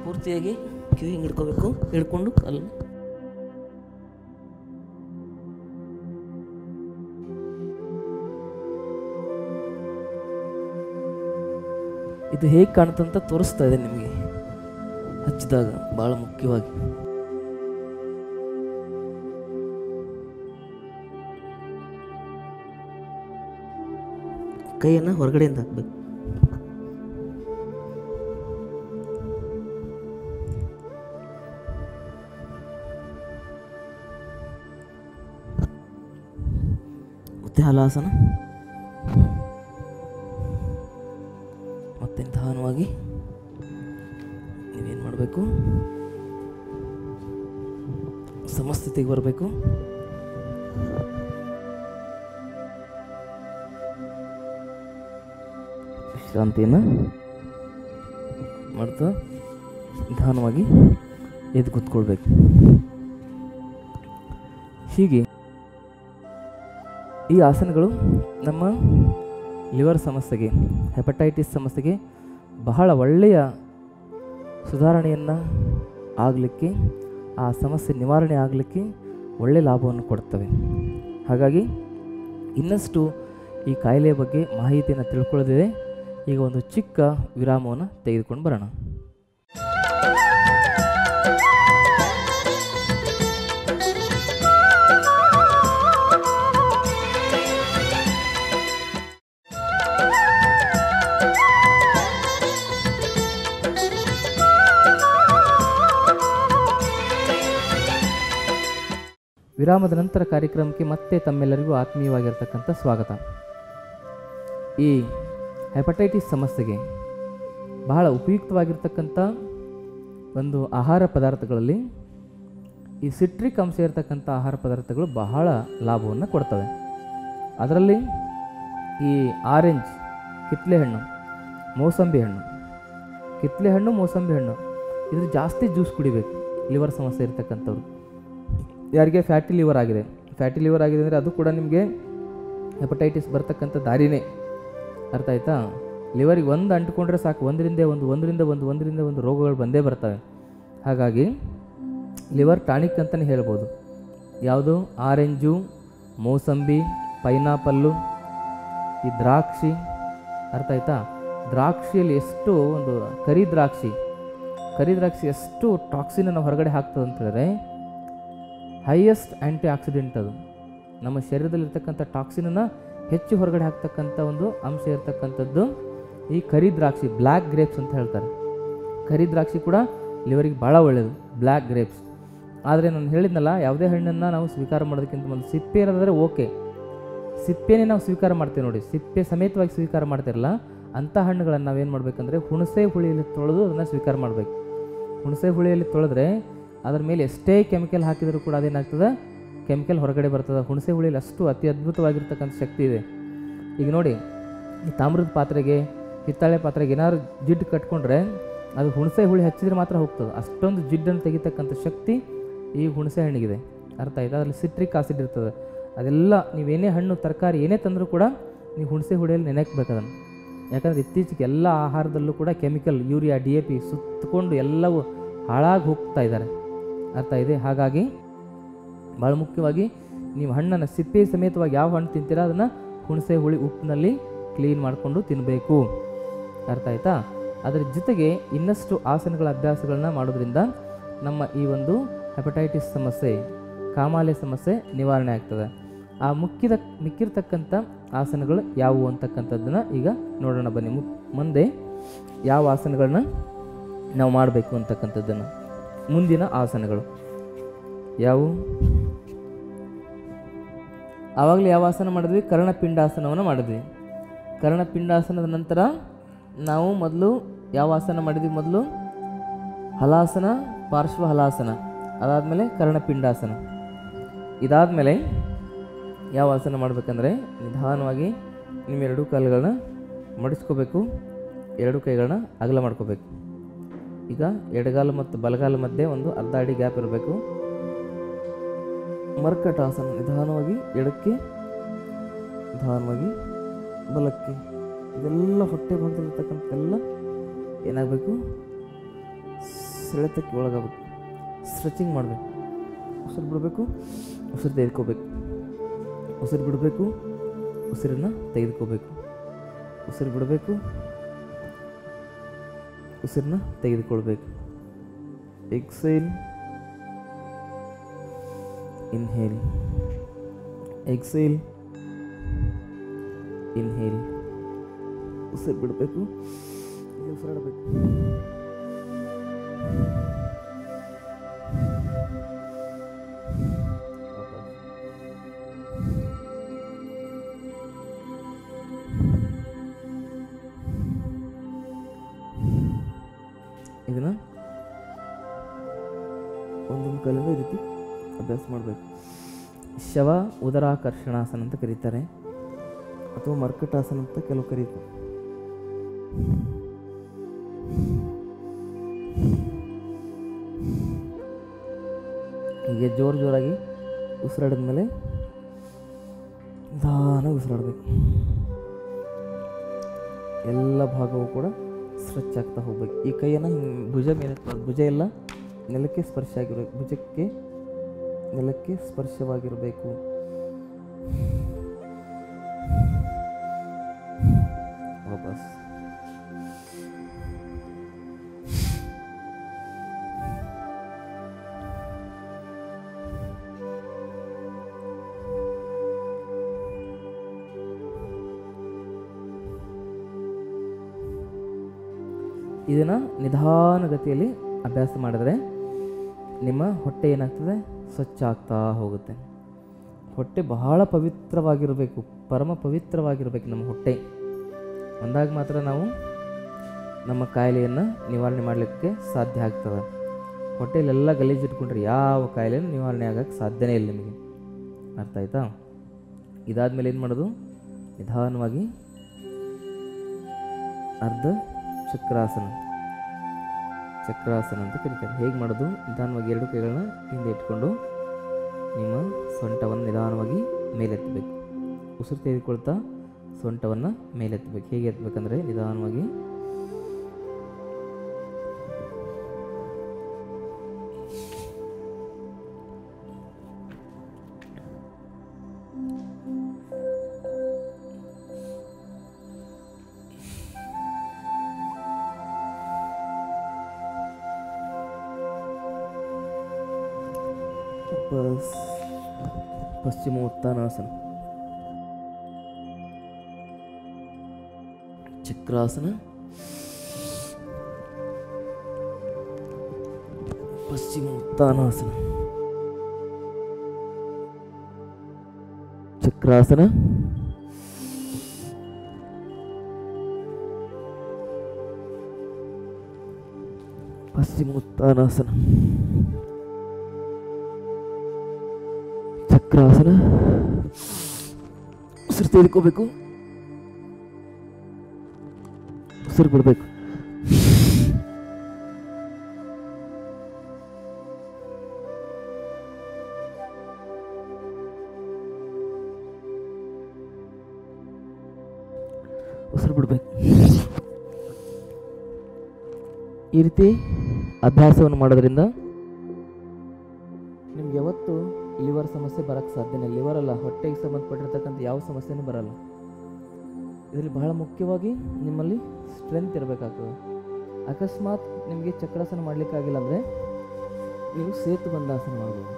[SPEAKER 1] ಪೂರ್ತಿಯಾಗಿ ಕಿವಿ ಹಿಂಗೆ ಹಿಡ್ಕೋಬೇಕು, ಹಿಡ್ಕೊಂಡು ಕಾಲನ್ನು ಇದು ಹೇಗೆ ಕಾಣುತ್ತಂತ ತೋರಿಸ್ತಾ ಇದೆ ನಿಮಗೆ ಹಚ್ಚಿದಾಗ, ಭಾಳ ಮುಖ್ಯವಾಗಿ. ಕೈಯನ್ನು ಹೊರಗಡೆಯಿಂದ ಹಾಕಬೇಕು. ಮತ್ತೆ ಹಲಾಸನ. ಮತ್ತೆ ನಿಧಾನವಾಗಿ ನೀವೇನು ಮಾಡಬೇಕು, ಸಮಸ್ಥಿತಿಗೆ ಬರಬೇಕು. ವಿಶ್ರಾಂತಿಯನ್ನು ಮಾಡ್ತಾ ನಿಧಾನವಾಗಿ ಎದ್ದು ಕೂತ್ಕೊಳ್ಬೇಕು. ಹೀಗೆ ಈ ಆಸನಗಳು ನಮ್ಮ ಲಿವರ್ ಸಮಸ್ಯೆಗೆ, ಹೆಪಟೈಟಿಸ್ ಸಮಸ್ಯೆಗೆ ಬಹಳ ಒಳ್ಳೆಯ ಸುಧಾರಣೆಯನ್ನು ಆಗಲಿಕ್ಕೆ, ಆ ಸಮಸ್ಯೆ ನಿವಾರಣೆ ಆಗಲಿಕ್ಕೆ ಒಳ್ಳೆಯ ಲಾಭವನ್ನು ಕೊಡ್ತವೆ. ಹಾಗಾಗಿ ಇನ್ನಷ್ಟು ಈ ಕಾಯಿಲೆಯ ಬಗ್ಗೆ ಮಾಹಿತಿಯನ್ನು ತಿಳ್ಕೊಳ್ಳೋದಿದೆ. ಈಗ ಒಂದು ಚಿಕ್ಕ ವಿರಾಮವನ್ನು ತೆಗೆದುಕೊಂಡು ಬರೋಣ. ವಿರಾಮದ ನಂತರ ಕಾರ್ಯಕ್ರಮಕ್ಕೆ ಮತ್ತೆ ತಮ್ಮೆಲ್ಲರಿಗೂ ಆತ್ಮೀಯವಾಗಿರ್ತಕ್ಕಂಥ ಸ್ವಾಗತ. ಈ ಹೆಪಟೈಟಿಸ್ ಸಮಸ್ಯೆಗೆ ಬಹಳ ಉಪಯುಕ್ತವಾಗಿರ್ತಕ್ಕಂಥ ಒಂದು ಆಹಾರ ಪದಾರ್ಥಗಳಲ್ಲಿ ಈ ಸಿಟ್ರಿಕ್ ಅಂಶ ಇರತಕ್ಕಂಥ ಆಹಾರ ಪದಾರ್ಥಗಳು ಬಹಳ ಲಾಭವನ್ನು ಕೊಡ್ತವೆ. ಅದರಲ್ಲಿ ಈ ಆರೆಂಜ್, ಕಿತ್ತಳೆ ಹಣ್ಣು, ಮೋಸಂಬಿ ಹಣ್ಣು, ಕಿತ್ತಳೆ ಹಣ್ಣು, ಮೋಸಂಬಿ ಹಣ್ಣು, ಇದ್ರ ಜಾಸ್ತಿ ಜ್ಯೂಸ್ ಕುಡಿಬೇಕು ಲಿವರ್ ಸಮಸ್ಯೆ ಇರತಕ್ಕಂಥವ್ರು. ಯಾರಿಗೆ ಫ್ಯಾಟಿ ಲಿವರ್ ಆಗಿದೆ, ಫ್ಯಾಟಿ ಲಿವರ್ ಆಗಿದೆ ಅಂದರೆ ಅದು ಕೂಡ ನಿಮಗೆ ಹೆಪಟೈಟಿಸ್ ಬರ್ತಕ್ಕಂಥ ದಾರಿನೇ, ಅರ್ಥ ಆಯ್ತಾ? ಲಿವರಿಗೆ ಒಂದು ಅಂಟ್ಕೊಂಡ್ರೆ ಸಾಕು, ಒಂದರಿಂದ ಒಂದು ರೋಗಗಳು ಬಂದೇ ಬರ್ತವೆ. ಹಾಗಾಗಿ ಲಿವರ್ ಟಾನಿಕ್ ಅಂತಲೇ ಹೇಳ್ಬೋದು. ಯಾವುದು? ಆರೆಂಜು, ಮೋಸಂಬಿ, ಪೈನಾಪಲ್ಲು, ಈ ದ್ರಾಕ್ಷಿ, ಅರ್ಥ ಆಯ್ತಾ? ದ್ರಾಕ್ಷಿಯಲ್ಲಿ ಎಷ್ಟು ಒಂದು ಕರಿ ದ್ರಾಕ್ಷಿ ಎಷ್ಟು ಟಾಕ್ಸಿನನ್ನು ಹೊರಗಡೆ ಆಗ್ತದೆ ಅಂತ ಹೇಳಿದ್ರೆ, ಹೈಯೆಸ್ಟ್ ಆ್ಯಂಟಿ ಆಕ್ಸಿಡೆಂಟ್ ಅದು. ನಮ್ಮ ಶರೀರದಲ್ಲಿರ್ತಕ್ಕಂಥ ಟಾಕ್ಸಿನನ್ನು ಹೆಚ್ಚು ಹೊರಗಡೆ ಹಾಕ್ತಕ್ಕಂಥ ಒಂದು ಅಂಶ ಇರ್ತಕ್ಕಂಥದ್ದು ಈ ಕರಿ ದ್ರಾಕ್ಷಿ, ಬ್ಲ್ಯಾಕ್ ಗ್ರೇಪ್ಸ್ ಅಂತ ಹೇಳ್ತಾರೆ. ಕರಿ ದ್ರಾಕ್ಷಿ ಕೂಡ ಲಿವರಿಗೆ ಭಾಳ ಒಳ್ಳೆಯದು, ಬ್ಲ್ಯಾಕ್ ಗ್ರೇಪ್ಸ್. ಆದರೆ ನಾನು ಹೇಳಿದ್ನಲ್ಲ, ಯಾವುದೇ ಹಣ್ಣನ್ನು ನಾವು ಸ್ವೀಕಾರ ಮಾಡೋದಕ್ಕಿಂತ ಮೊದಲು ಸಿಪ್ಪೆ ಇರೋದಾದರೆ ಓಕೆ, ಸಿಪ್ಪೆನೇ ನಾವು ಸ್ವೀಕಾರ ಮಾಡ್ತೀವಿ ನೋಡಿ, ಸಿಪ್ಪೆ ಸಮೇತವಾಗಿ ಸ್ವೀಕಾರ ಮಾಡ್ತಿರಲ್ಲ ಅಂಥ ಹಣ್ಣುಗಳನ್ನು ನಾವೇನು ಮಾಡಬೇಕಂದ್ರೆ ಹುಣಸೆ ಹುಳಿಯಲ್ಲಿ ತೊಳೆದು ಅದನ್ನು ಸ್ವೀಕಾರ ಮಾಡಬೇಕು. ಹುಣಸೆ ಹುಳಿಯಲ್ಲಿ ತೊಳೆದ್ರೆ ಅದ್ರ ಮೇಲೆ ಎಷ್ಟೇ ಕೆಮಿಕಲ್ ಹಾಕಿದರೂ ಕೂಡ ಅದೇನಾಗ್ತದೆ, ಕೆಮಿಕಲ್ ಹೊರಗಡೆ ಬರ್ತದೆ. ಹುಣಸೆ ಹುಳಿಯಲ್ಲಿ ಅಷ್ಟು ಅತಿ ಅದ್ಭುತವಾಗಿರ್ತಕ್ಕಂಥ ಶಕ್ತಿ ಇದೆ. ಈಗ ನೋಡಿ, ಈ ತಾಮ್ರದ ಪಾತ್ರೆಗೆ, ಹಿತ್ತಾಳೆ ಪಾತ್ರೆಗೆ ಏನಾದ್ರು ಜಿಡ್ಡು ಕಟ್ಕೊಂಡ್ರೆ ಅದು ಹುಣಸೆ ಹುಳಿ ಹಚ್ಚಿದ್ರೆ ಮಾತ್ರ ಹೋಗ್ತದೆ. ಅಷ್ಟೊಂದು ಜಿಡ್ಡನ್ನು ತೆಗಿತಕ್ಕಂಥ ಶಕ್ತಿ ಈ ಹುಣಸೆ ಹಣ್ಣಿಗಿದೆ. ಅರ್ಥ ಆಯ್ತಾ? ಅದರಲ್ಲಿ ಸಿಟ್ರಿಕ್ ಆಸಿಡ್ ಇರ್ತದೆ. ಅದೆಲ್ಲ ನೀವೇನೇ ಹಣ್ಣು ತರಕಾರಿ ಏನೇ ತಂದರೂ ಕೂಡ ನೀವು ಹುಣಸೆ ಹುಳಿಯಲ್ಲಿ ನೆನೆಕ್ಬೇಕು ಅದನ್ನು. ಯಾಕಂದರೆ ಇತ್ತೀಚೆಗೆ ಎಲ್ಲ ಆಹಾರದಲ್ಲೂ ಕೂಡ ಕೆಮಿಕಲ್, ಯೂರಿಯಾ, DAP ಸುತ್ತಕೊಂಡು ಎಲ್ಲವೂ ಹಾಳಾಗಿ ಹೋಗ್ತಾ ಇದ್ದಾರೆ. ಅರ್ಥ ಇದೆ? ಹಾಗಾಗಿ ಭಾಳ ಮುಖ್ಯವಾಗಿ ನೀವು ಹಣ್ಣನ್ನು ಸಿಪ್ಪೆ ಸಮೇತವಾಗಿ ಯಾವ ಹಣ್ಣು ತಿಂತೀರಾ ಅದನ್ನು ಹುಣಸೆ ಹುಳಿ ಉಪ್ಪಿನಲ್ಲಿ ಕ್ಲೀನ್ ಮಾಡಿಕೊಂಡು ತಿನ್ನಬೇಕು. ಅರ್ಥ ಆಯ್ತಾ? ಅದರ ಜೊತೆಗೆ ಇನ್ನಷ್ಟು ಆಸನಗಳ ಅಭ್ಯಾಸಗಳನ್ನ ಮಾಡೋದ್ರಿಂದ ನಮ್ಮ ಈ ಒಂದು ಹೆಪಟೈಟಿಸ್ ಸಮಸ್ಯೆ, ಕಾಮಾಲೆ ಸಮಸ್ಯೆ ನಿವಾರಣೆ ಆಗ್ತದೆ. ಆ ಮಿಕ್ಕಿರ್ತಕ್ಕಂಥ ಆಸನಗಳು ಯಾವುವು ಅಂತಕ್ಕಂಥದ್ದನ್ನು ಈಗ ನೋಡೋಣ ಬನ್ನಿ. ಮುಂದೆ ಯಾವ ಆಸನಗಳನ್ನ ನಾವು ಮಾಡಬೇಕು ಅಂತಕ್ಕಂಥದ್ದನ್ನು, ಮುಂದಿನ ಆಸನಗಳು ಯಾವುವು? ಆವಾಗಲೇ ಯಾವ ಆಸನ ಮಾಡಿದ್ವಿ? ಕರ್ಣಪಿಂಡಾಸನವನ್ನು ಮಾಡಿದ್ವಿ. ಕರ್ಣಪಿಂಡಾಸನದ ನಂತರ ನಾವು ಮೊದಲು ಯಾವ ಆಸನ ಮಾಡಿದ್ವಿ? ಮೊದಲು ಹಲಾಸನ, ಪಾರ್ಶ್ವ ಹಲಾಸನ, ಅದಾದಮೇಲೆ ಕರ್ಣಪಿಂಡಾಸನ. ಇದಾದಮೇಲೆ ಯಾವ ಆಸನ ಮಾಡಬೇಕಂದ್ರೆ ನಿಧಾನವಾಗಿ ನಿಮ್ಮ ಎರಡೂ ಕಾಲುಗಳನ್ನ ಮಡಿಸ್ಕೋಬೇಕು, ಎರಡು ಕೈಗಳನ್ನ ಅಗಲ ಮಾಡ್ಕೋಬೇಕು. ಈಗ ಎಡಗಾಲು ಮತ್ತು ಬಲಗಾಲ ಮಧ್ಯೆ ಒಂದು ಅರ್ಧ ಅಡಿ ಗ್ಯಾಪ್ ಇರಬೇಕು. ಮರ್ಕಟಾಸನ, ನಿಧಾನವಾಗಿ ಎಡಕ್ಕೆ, ನಿಧಾನವಾಗಿ ಬಲಕ್ಕೆ. ಇದೆಲ್ಲ ಹೊಟ್ಟೆ ಭಾಗದಲ್ಲಿರ್ತಕ್ಕಂಥೆಲ್ಲ ಏನಾಗಬೇಕು? ಸೆಳೆತಕ್ಕೆ ಒಳಗಾಗಬೇಕು. ಸ್ಟ್ರೆಚಿಂಗ್ ಮಾಡಬೇಕು. ಉಸಿರು ಬಿಡಬೇಕು, ಉಸಿರು ತೆಗೆದುಕೋಬೇಕು, ಉಸಿರು ಬಿಡಬೇಕು, ಉಸಿರನ್ನು ತೆಗೆದುಕೋಬೇಕು, ಉಸಿರು ಬಿಡಬೇಕು, ಉಸಿರನ್ನ ತೆಗೆದುಕೊಳ್ಬೇಕು. Exhale, inhale, exhale, inhale. ಉಸಿರು ಬಿಡಬೇಕು, ಉಸಿರಾಡಬೇಕು. ಇದನ್ನ ಒಂದೊಂದು ಕಾಲಿಂದ ಈ ರೀತಿ ಅಭ್ಯಾಸ ಮಾಡಬೇಕು. ಶವ ಉದರಾಕರ್ಷಣಾಸನ ಅಂತ ಕರೀತಾರೆ, ಅಥವಾ ಮರ್ಕಟಾಸನ ಅಂತ ಕೆಲವು ಕರೀತಾರೆ. ಹೀಗೆ ಜೋರಾಗಿ ಉಸಿರಾಡಿದ್ಮೇಲೆ ನಿಧಾನ ಉಸಿರಾಡಬೇಕು. ಎಲ್ಲ ಭಾಗವೂ ಕೂಡ ಸ್ಟ್ರೆಚ್ ಆಗ್ತಾ ಹೋಗ್ಬೇಕು. ಈ ಕೈಯನ್ನು ಭುಜ ಮೇಲೆ, ಭುಜ ಎಲ್ಲ ನೆಲಕ್ಕೆ ಸ್ಪರ್ಶ ಆಗಿರಬೇಕು, ಭುಜಕ್ಕೆ ನೆಲಕ್ಕೆ ಸ್ಪರ್ಶವಾಗಿರಬೇಕು. ವಾಪಸ್ ಇದನ್ನು ನಿಧಾನಗತಿಯಲ್ಲಿ ಅಭ್ಯಾಸ ಮಾಡಿದ್ರೆ ನಿಮ್ಮ ಹೊಟ್ಟೆ ಏನಾಗ್ತದೆ? ಸ್ವಚ್ಛ ಆಗ್ತಾ ಹೋಗುತ್ತೆ. ಹೊಟ್ಟೆ ಬಹಳ ಪವಿತ್ರವಾಗಿರಬೇಕು, ಪರಮ ಪವಿತ್ರವಾಗಿರಬೇಕು ನಮ್ಮ ಹೊಟ್ಟೆ. ಅಂದಾಗ ಮಾತ್ರ ನಾವು ನಮ್ಮ ಕಾಯಿಲೆಯನ್ನು ನಿವಾರಣೆ ಮಾಡಲಿಕ್ಕೆ ಸಾಧ್ಯ ಆಗ್ತದೆ. ಹೊಟ್ಟೆಯಲ್ಲೆಲ್ಲ ಗಲೀಜಿಟ್ಕೊಂಡ್ರೆ ಯಾವ ಕಾಯಿಲೆನೂ ನಿವಾರಣೆ ಆಗೋಕ್ಕೆ ಸಾಧ್ಯನೇ ಇಲ್ಲ ನಿಮಗೆ. ಅರ್ಥ ಆಯ್ತಾ? ಇದಾದಮೇಲೆ ಏನು ಮಾಡೋದು? ನಿಧಾನವಾಗಿ ಅರ್ಧ ಚಕ್ರಾಸನ, ಚಕ್ರಾಸನ ಅಂತ ಕರೀತಾರೆ. ಹೇಗೆ ಮಾಡೋದು? ನಿಧಾನವಾಗಿ ಎರಡು ಕೈಗಳನ್ನ ಹಿಂದೆ ಇಟ್ಕೊಂಡು ನಿಮ್ಮ ಸೊಂಟವನ್ನು ನಿಧಾನವಾಗಿ ಮೇಲೆತ್ತಬೇಕು. ಉಸಿರು ತೆಗೆದುಕೊಳ್ತಾ ಸೊಂಟವನ್ನು ಮೇಲೆತ್ತಬೇಕು. ಹೇಗೆ ಎತ್ತಬೇಕಂದ್ರೆ ನಿಧಾನವಾಗಿ ಪಶ್ಚಿಮೋತ್ತಾನಾಸನ, ಚಕ್ರಾಸನ, ಪಶ್ಚಿಮೋತ್ತಾನಾಸನ. ಚಕ್ರಾಸನ, ಪಶ್ಚಿಮೋತ್ತಾನಾಸನ, ಚಕ್ರಾಸನ. ಉಸಿರು ತೆಗೆದುಕೋಬೇಕು, ಉಸಿರು ಬಿಡಬೇಕು. ಉಸಿರು ಬಿಡಬೇಕು. ಈ ರೀತಿ ಅಭ್ಯಾಸವನ್ನು ಮಾಡೋದ್ರಿಂದ ನಿಮ್ಗೆ ಯಾವತ್ತು ಲಿವರ್ ಸಮಸ್ಯೆ ಬರೋಕ್ಕೆ ಸಾಧ್ಯನೇ. ಲಿವರ್ ಅಲ್ಲ, ಹೊಟ್ಟೆಗೆ ಸಂಬಂಧಪಟ್ಟಿರ್ತಕ್ಕಂಥ ಯಾವ ಸಮಸ್ಯೆನೂ ಬರಲ್ಲ. ಇದರಲ್ಲಿ ಬಹಳ ಮುಖ್ಯವಾಗಿ ನಿಮ್ಮಲ್ಲಿ ಸ್ಟ್ರೆಂತ್ ಇರಬೇಕಾಗ್ತದೆ. ಅಕಸ್ಮಾತ್ ನಿಮಗೆ ಚಕ್ರಾಸನ ಮಾಡಲಿಕ್ಕಾಗಿಲ್ಲ ಅಂದರೆ ನೀವು ಸೇತುಬಂಧಾಸನ ಮಾಡ್ಬೋದು.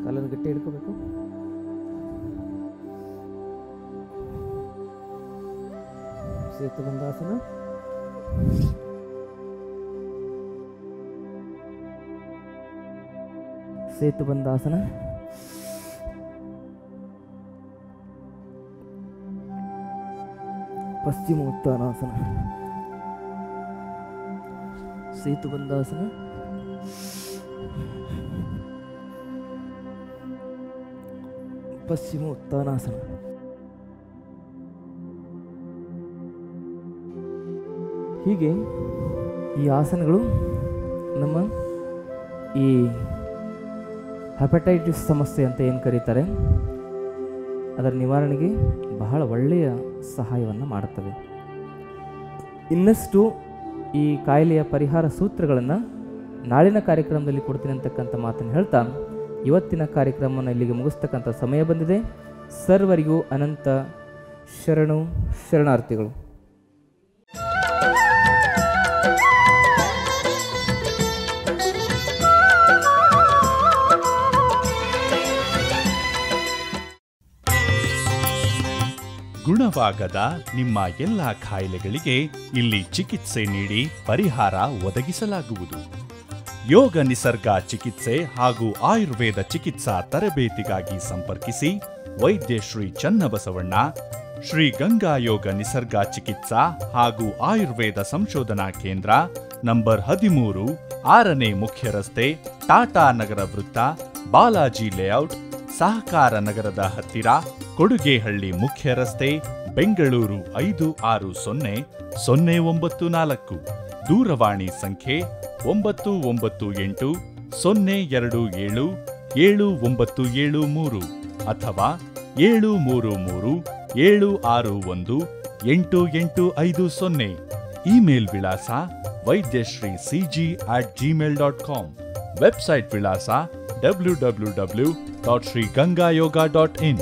[SPEAKER 1] ಕಾಲನ್ನು ಗಟ್ಟಿ ಹಿಡ್ಕೋಬೇಕು. ಸೇತುಬಂಧಾಸನ, ಸೇತುಬಂಧಾಸನ, ಪಶ್ಚಿಮೋತ್ತಾನಾಸನ, ಸೇತುಬಂಧಾಸನ, ಪಶ್ಚಿಮೋತ್ತಾನಾಸನ. ಹೀಗೆ ಈ ಆಸನಗಳು ನಮ್ಮ ಈ ಹೆಪಟೈಟಿಸ್ ಸಮಸ್ಯೆ ಅಂತ ಏನು ಕರೀತಾರೆ ಅದರ ನಿವಾರಣೆಗೆ ಬಹಳ ಒಳ್ಳೆಯ ಸಹಾಯವನ್ನು ಮಾಡುತ್ತವೆ. ಇನ್ನಷ್ಟು ಈ ಕಾಯಿಲೆಯ ಪರಿಹಾರ ಸೂತ್ರಗಳನ್ನು ನಾಳಿನ ಕಾರ್ಯಕ್ರಮದಲ್ಲಿ ಕೊಡ್ತೀನಿ ಅಂತಕ್ಕಂಥ ಮಾತನ್ನು ಹೇಳ್ತಾ ಇವತ್ತಿನ ಕಾರ್ಯಕ್ರಮವನ್ನು ಇಲ್ಲಿಗೆ ಮುಗಿಸ್ತಕ್ಕಂಥ ಸಮಯ ಬಂದಿದೆ. ಸರ್ವರಿಗೂ ಅನಂತ ಶರಣಾರ್ಥಿಗಳು.
[SPEAKER 2] ಗುಣವಾಗದ ನಿಮ್ಮ ಎಲ್ಲ ಕಾಯಿಲೆಗಳಿಗೆ ಇಲ್ಲಿ ಚಿಕಿತ್ಸೆ ನೀಡಿ ಪರಿಹಾರ ಒದಗಿಸಲಾಗುವುದು. ಯೋಗ ನಿಸರ್ಗ ಚಿಕಿತ್ಸೆ ಹಾಗೂ ಆಯುರ್ವೇದ ಚಿಕಿತ್ಸಾ ತರಬೇತಿಗಾಗಿ ಸಂಪರ್ಕಿಸಿ ವೈದ್ಯ ಶ್ರೀ ಚನ್ನಬಸವಣ್ಣ, ಶ್ರೀ ಗಂಗಾ ಯೋಗ ನಿಸರ್ಗ ಚಿಕಿತ್ಸಾ ಹಾಗೂ ಆಯುರ್ವೇದ ಸಂಶೋಧನಾ ಕೇಂದ್ರ, ನಂಬರ್ 13, 6ನೇ ಮುಖ್ಯ ರಸ್ತೆ, ಟಾಟಾ ನಗರ ವೃತ್ತ, ಬಾಲಾಜಿ ಲೇಔಟ್, ಸಹಕಾರ ನಗರದ ಹತ್ತಿರ, ಕೊಡುಗೆಹಳ್ಳಿ ಮುಖ್ಯ ರಸ್ತೆ, ಬೆಂಗಳೂರು 560094. ದೂರವಾಣಿ ಸಂಖ್ಯೆ 9980277973 ಅಥವಾ 7337618850. ಇಮೇಲ್ ವಿಳಾಸ ವೈದ್ಯಶ್ರೀcg@gmail.com. ವೆಬ್ಸೈಟ್ ವಿಳಾಸ www.srigangayoga.in.